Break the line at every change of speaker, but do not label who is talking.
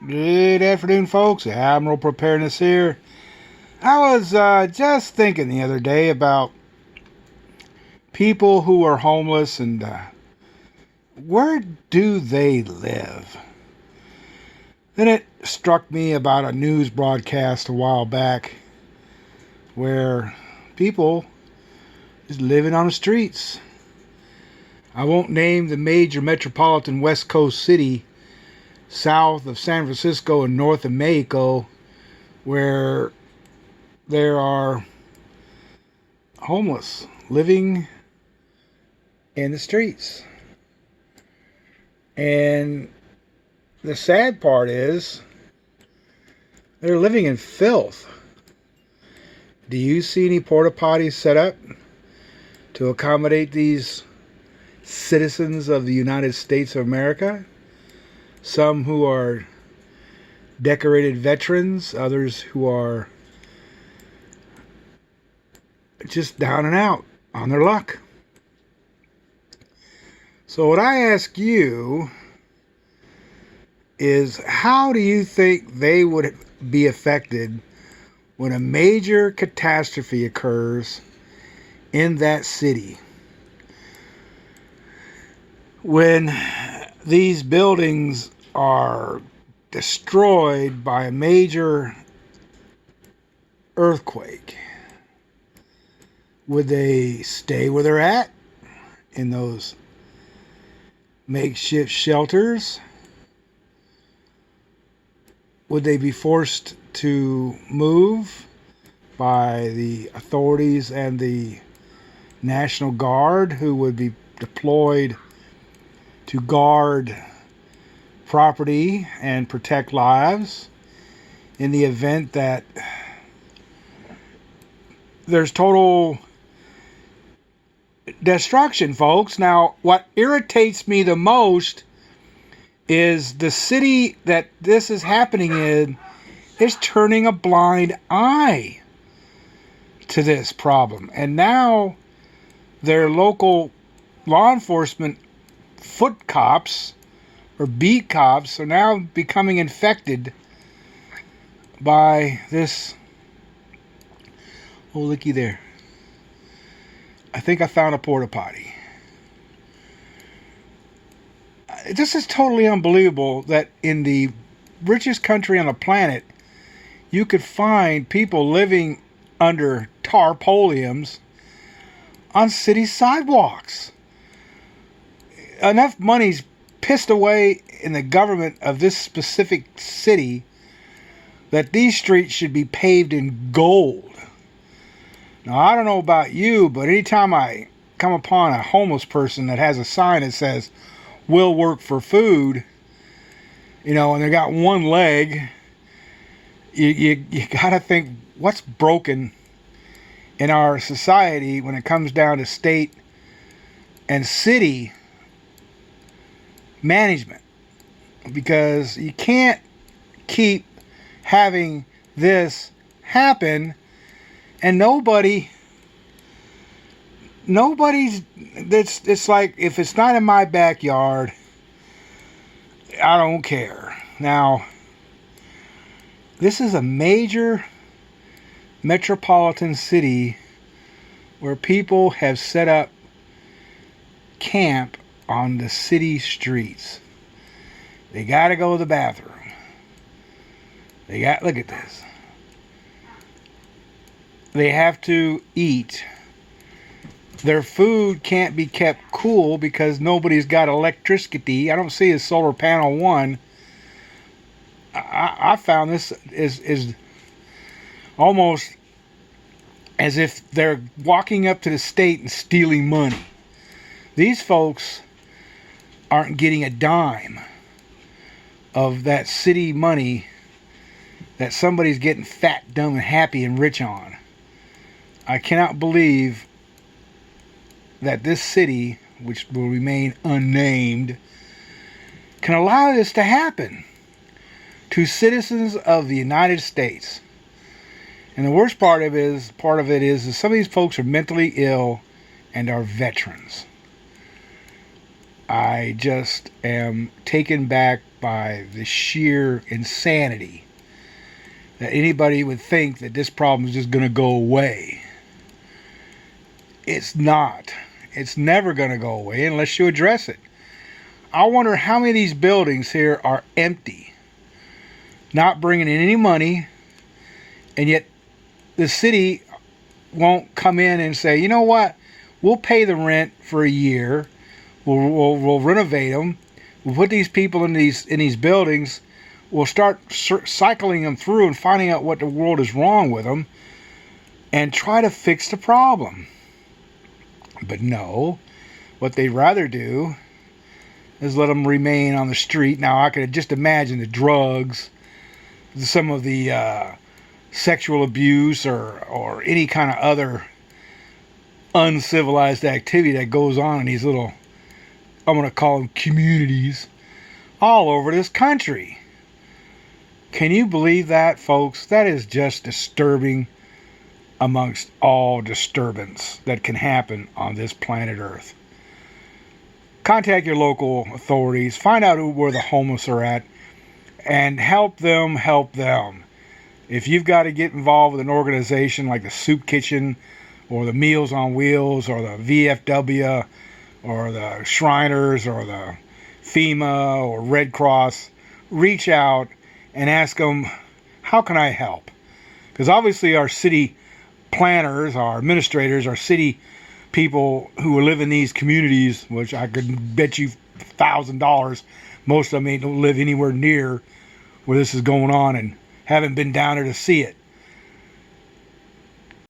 Good afternoon, folks. Admiral Preparedness here. I was just thinking the other day about people who are homeless and where do they live? Then it struck me about a news broadcast a while back where people is living on the streets. I won't name the major metropolitan West Coast city south of San Francisco and north of Mexico where there are homeless living in the streets. And the sad part is they're living in filth. Do you see any porta potties set up to accommodate these citizens of the United States of America? Some who are decorated veterans, others who are just down and out on their luck. So what I ask you is, how do you think they would be affected when a major catastrophe occurs in that city? When these buildings are destroyed by a major earthquake, would they stay where they're at in those makeshift shelters? Would they be forced to move by the authorities and the National Guard, who would be deployed to guard property and protect lives in the event that there's total destruction, folks? Now, what irritates me the most is the city that this is happening in is turning a blind eye to this problem. And now their local law enforcement foot cops or beat cops are now becoming infected by this. Oh, looky there. I think I found a porta potty. This is totally unbelievable that in the richest country on the planet, you could find people living under tarpaulins on city sidewalks. Enough money's pissed away in the government of this specific city that these streets should be paved in gold. Now, I don't know about you, but anytime I come upon a homeless person that has a sign that says, "Will work for food," and they got one leg, you got to think, what's broken in our society when it comes down to state and city management? Because you can't keep having this happen and nobody's, it's like, if it's not in my backyard, I don't care. Now, this is a major metropolitan city where people have set up camp on the city streets. They got to go to the bathroom. Look at this. They have to eat. Their food can't be kept cool because nobody's got electricity. I don't see a solar panel one. I found this is almost as if they're walking up to the state and stealing money. These folks aren't getting a dime of that city money that somebody's getting fat, dumb, and happy and rich on. I cannot believe that this city, which will remain unnamed, can allow this to happen to citizens of the United States. And the worst part of it is some of these folks are mentally ill and are veterans. I just am taken back by the sheer insanity that anybody would think that this problem is just going to go away. It's not. It's never going to go away unless you address it. I wonder how many of these buildings here are empty, not bringing in any money, and yet the city won't come in and say, you know what, we'll pay the rent for a year, we'll renovate them, we'll put these people in these buildings, we'll start cycling them through and finding out what the world is wrong with them, and try to fix the problem. But no, what they'd rather do is let them remain on the street. Now, I could just imagine the drugs, some of the sexual abuse, or any kind of other uncivilized activity that goes on in these little, I'm going to call them communities, all over this country. Can you believe that, folks? That is just disturbing amongst all disturbance that can happen on this planet Earth. Contact your local authorities, find out where the homeless are at, and help them help them. If you've got to get involved with an organization like the Soup Kitchen or the Meals on Wheels or the VFW or the Shriners or the FEMA or Red Cross, reach out and ask them, how can I help? Because obviously our city planners, our administrators, our city people who live in these communities, which I could bet you $1,000 most of them don't live anywhere near where this is going on and haven't been down there to see it.